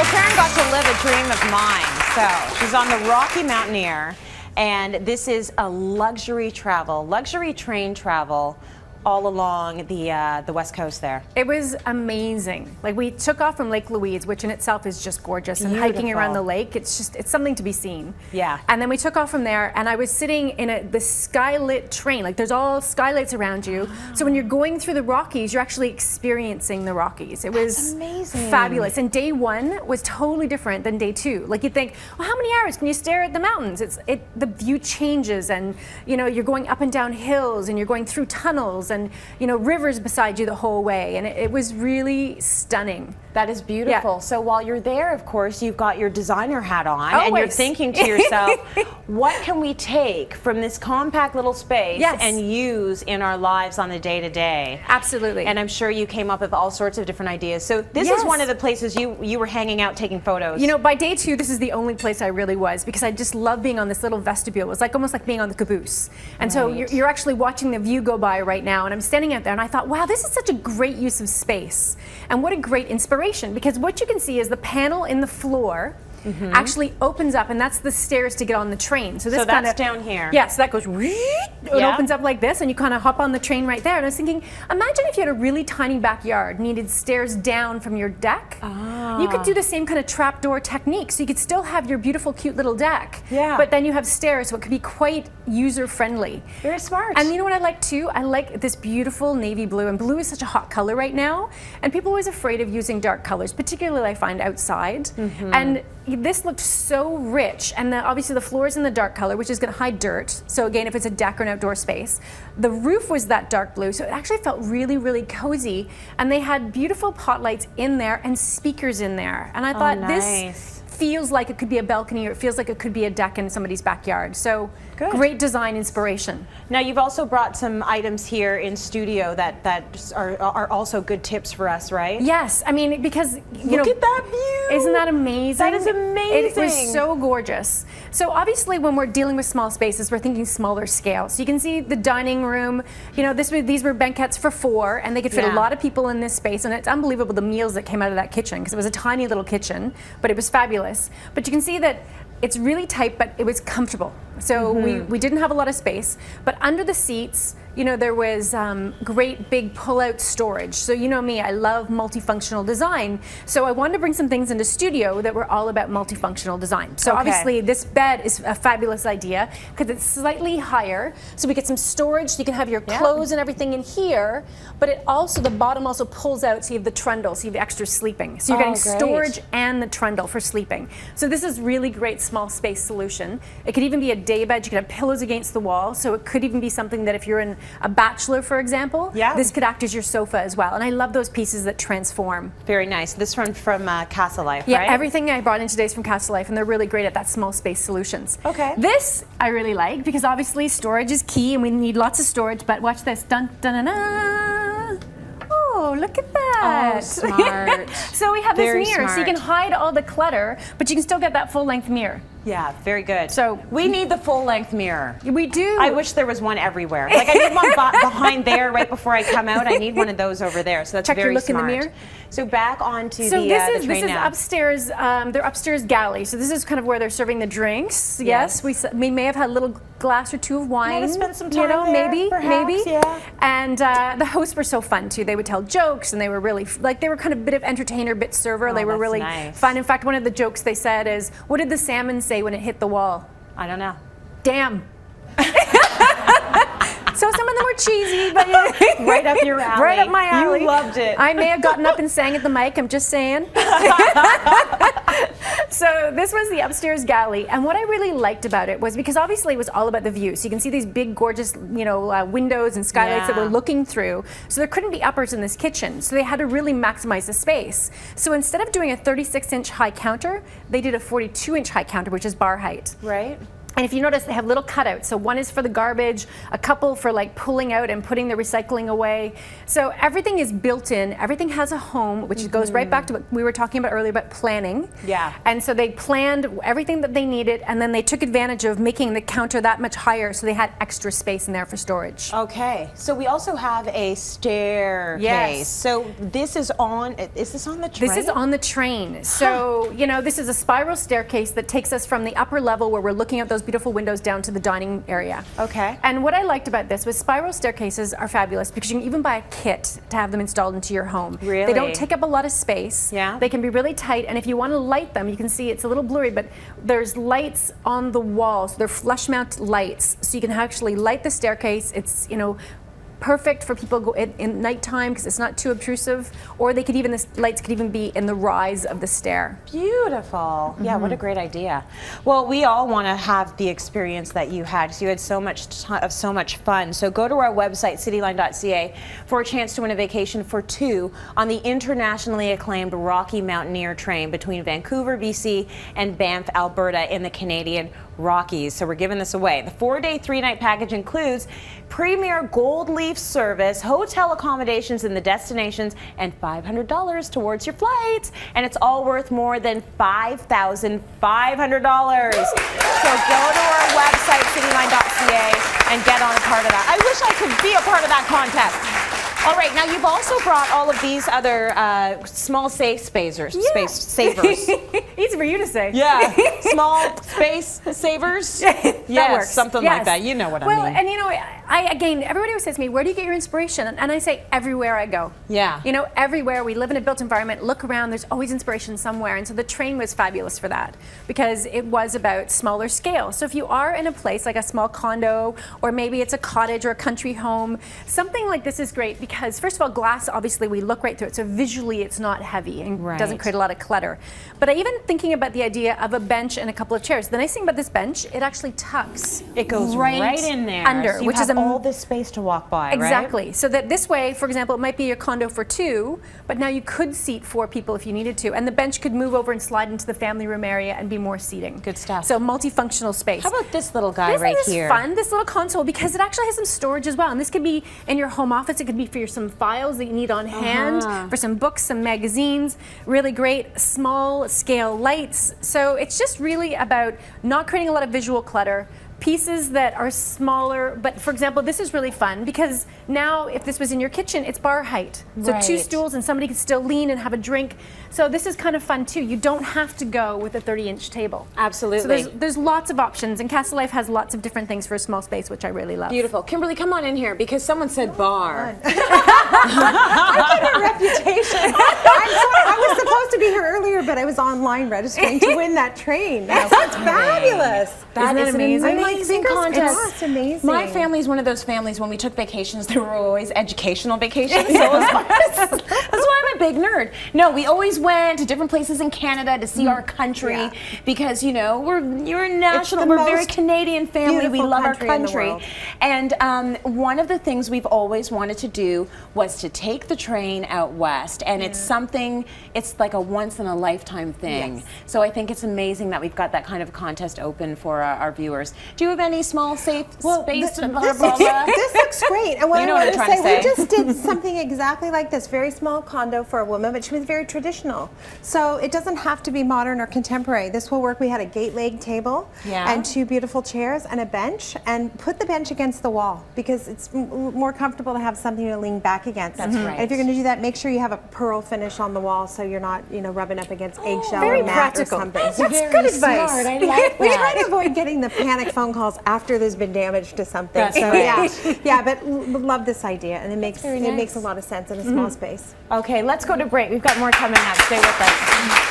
Well, Karen got to live a dream of mine. So she's on the Rocky Mountaineer, and this is a luxury train travel all along the West Coast there. It was amazing. Like, we took off from Lake Louise, which in itself is just gorgeous, and hiking around the lake, it's something to be seen. Yeah. And then we took off from there, and I was sitting in the skylit train. Like, there's all skylights around you. So when you're going through the Rockies, you're actually experiencing the Rockies. It was amazing. Fabulous. And day one was totally different than day two. Like, you'd think, well, how many hours can you stare at the mountains? The view changes, and you're going up and down hills, and you're going through tunnels, and rivers beside you the whole way, and it was really stunning. That is beautiful. Yeah. So while you're there, of course, you've got your designer hat on. Always. And you're thinking to yourself, what can we take from this compact little space and use in our lives on the day-to-day? Absolutely. And I'm sure you came up with all sorts of different ideas. So this is one of the places you were hanging out taking photos. By day two, this is the only place I really was, because I just love being on this little vestibule. It was almost like being on the caboose. And so you're actually watching the view go by right now, and I'm standing out there, and I thought, wow, this is such a great use of space, and what a great inspiration, because what you can see is the panel in the floor actually opens up, and that's the stairs to get on the train. So this that's down here. Yeah, so that goes, it opens up like this, and you kind of hop on the train right there. And I was thinking, imagine if you had a really tiny backyard, needed stairs down from your deck. You could do the same kind of trapdoor technique, so you could still have your beautiful, cute little deck. Yeah. But then you have stairs, so it could be quite user-friendly. Very smart. And you know what I like too? I like this beautiful navy blue, and blue is such a hot color right now, and people are always afraid of using dark colors, particularly I find outside. And this looked so rich, and obviously the floor is in the dark color, which is going to hide dirt. So again, if it's a deck or an outdoor space, the roof was that dark blue, so it actually felt really, really cozy. And they had beautiful pot lights in there and speakers in there. And I thought, this feels like it could be a balcony, or it feels like it could be a deck in somebody's backyard. So great design inspiration. Now, you've also brought some items here in studio that are also good tips for us, right? Yes, I mean, because look at that view. Isn't that amazing? That is amazing. It was so gorgeous. So obviously, when we're dealing with small spaces, we're thinking smaller scale. So you can see the dining room. These were banquettes for 4, and they could fit a lot of people in this space. And it's unbelievable the meals that came out of that kitchen, because it was a tiny little kitchen, but it was fabulous. But you can see that it's really tight, but it was comfortable. So we didn't have a lot of space, but under the seats, there was great big pull-out storage. So me, I love multifunctional design. So I wanted to bring some things into studio that were all about multifunctional design. So obviously this bed is a fabulous idea, because it's slightly higher. So we get some storage, so you can have your clothes and everything in here, but the bottom also pulls out, so you have the trundle, so you have extra sleeping. So you're getting storage and the trundle for sleeping. So this is really great small space solution. It could even be a day bed. You could have pillows against the wall, so it could even be something that if you're in a bachelor, for example, this could act as your sofa as well. And I love those pieces that transform. Very nice. This one from Castle Life, right? Yeah, everything I brought in today is from Castle Life, and they're really great at that small space solutions. Okay. This I really like, because obviously storage is key, and we need lots of storage, but watch this. Dun, dun, dun, dun. Oh, look at that. Oh, smart. So we have this mirror, so you can hide all the clutter, but you can still get that full-length mirror. Yeah, very good. So we need the full-length mirror. We do. I wish there was one everywhere. Like, I need one behind there right before I come out. I need one of those over there. So that's very smart. Check your look in the mirror. So back onto the train this is now. upstairs. Their upstairs galley. So this is kind of where they're serving the drinks. Yes, we may have had a little glass or 2 of wine. Might have spent some time there, maybe. Yeah. And the hosts were so fun too. They would tell jokes, and they were really they were kind of a bit of entertainer, bit server. Oh, they were really fun. In fact, one of the jokes they said is, "What did the salmon say when it hit the wall?" I don't know. Damn. So some of them were cheesy, but right up your alley. Right up my alley. You loved it. I may have gotten up and sang at the mic, I'm just saying. So this was the upstairs galley, and what I really liked about it was, because obviously it was all about the view. So you can see these big, gorgeous, windows and skylights that we're looking through. So there couldn't be uppers in this kitchen, so they had to really maximize the space. So instead of doing a 36-inch high counter, they did a 42-inch high counter, which is bar height. Right. And if you notice, they have little cutouts. So one is for the garbage, a couple for like pulling out and putting the recycling away. So everything is built in. Everything has a home, which goes right back to what we were talking about earlier about planning. Yeah. And so they planned everything that they needed, and then they took advantage of making the counter that much higher, so they had extra space in there for storage. Okay, so we also have a staircase. Yes. So this is this on the train? This is on the train. So, you know, this is a spiral staircase that takes us from the upper level where we're looking at those beautiful windows down to the dining area. Okay. And what I liked about this was spiral staircases are fabulous because you can even buy a kit to have them installed into your home. Really? They don't take up a lot of space. Yeah. They can be really tight, and if you want to light them, you can see it's a little blurry, but there's lights on the walls. They're flush mount lights, so you can actually light the staircase. It's, you know, perfect for people go in nighttime because it's not too obtrusive, or they could even, the lights could even be in the rise of the stair. Beautiful. Yeah, what a great idea. Well, we all want to have the experience that you had, because you had so much fun. So go to our website, cityline.ca, for a chance to win a vacation for two on the internationally acclaimed Rocky Mountaineer train between Vancouver, BC and Banff, Alberta in the Canadian Rockies. So we're giving this away. The 4-day, 3-night package includes premier gold leaf service, hotel accommodations in the destinations, and $500 towards your flights. And it's all worth more than $5,500. So go to our website, cityline.ca, and get on a part of that. I wish I could be a part of that contest. All right, now you've also brought all of these other small safe spacers, space savers. Easy for you to say. Yeah, small space savers. Yes, works. Something like that. You know what I mean. Well, and you know, again, everybody always says to me, where do you get your inspiration? And I say, everywhere I go. Yeah. You know, everywhere. We live in a built environment. Look around. There's always inspiration somewhere. And so the train was fabulous for that because it was about smaller scale. So if you are in a place like a small condo, or maybe it's a cottage or a country home, something like this is great because, first of all, glass, obviously, we look right through it. So visually, it's not heavy and doesn't create a lot of clutter. But I even thinking about the idea of a bench and a couple of chairs. The nice thing about this bench, it actually tucks. It goes right in there. Under, so you which have is all this space to walk by, exactly. right? So that this way, for example, it might be your condo for two, but now you could seat 4 people if you needed to. And the bench could move over and slide into the family room area and be more seating. Good stuff. So multifunctional space. How about this little guy Isn't right this here? fun, this little console, because it actually has some storage as well. And this could be in your home office. It could be for some files that you need on hand, for some books, some magazines. Really great small scale lights. So it's just really about not creating a lot of visual clutter, pieces that are smaller. But for example, this is really fun because now if this was in your kitchen, it's bar height. So 2 stools and somebody can still lean and have a drink. So this is kind of fun too. You don't have to go with a 30-inch table. Absolutely. So there's lots of options, and Castle Life has lots of different things for a small space, which I really love. Beautiful. Kimberly, come on in here because someone said bar. I get a reputation. I'm sorry, I was supposed to be here earlier, but I was online registering to win that train. That's fabulous. That is amazing? an amazing contest. It's amazing. My family is one of those families, when we took vacations, they were always educational vacations. So that's why I'm a big nerd. No, we always went to different places in Canada to see our country because, you know, we're national. We're a very Canadian family. We love our country. And one of the things we've always wanted to do was to take the train out west. And it's something, it's like a once in a lifetime thing. Yes. So I think it's amazing that we've got that kind of contest open for our viewers. Do you have any small safe space? This looks great. And what You know I what want I'm to trying say, to we just did something exactly like this. Very small condo for a woman, but she was very traditional. So it doesn't have to be modern or contemporary. This will work. We had a gate leg table and 2 beautiful chairs and a bench, and put the bench against the wall because it's more comfortable to have something to lean back against. That's right. And if you're going to do that, make sure you have a pearl finish on the wall so you're not, you know, rubbing up against eggshell very or mat practical. or something. That's Very good advice. smart. I like We that. try to avoid getting the panic phone calls after there's been damage to something. That's so right. yeah, but love this idea, and it makes very it makes a nice. lot of sense in a small space. Okay, let's go to break. We've got more coming up. Stay with us.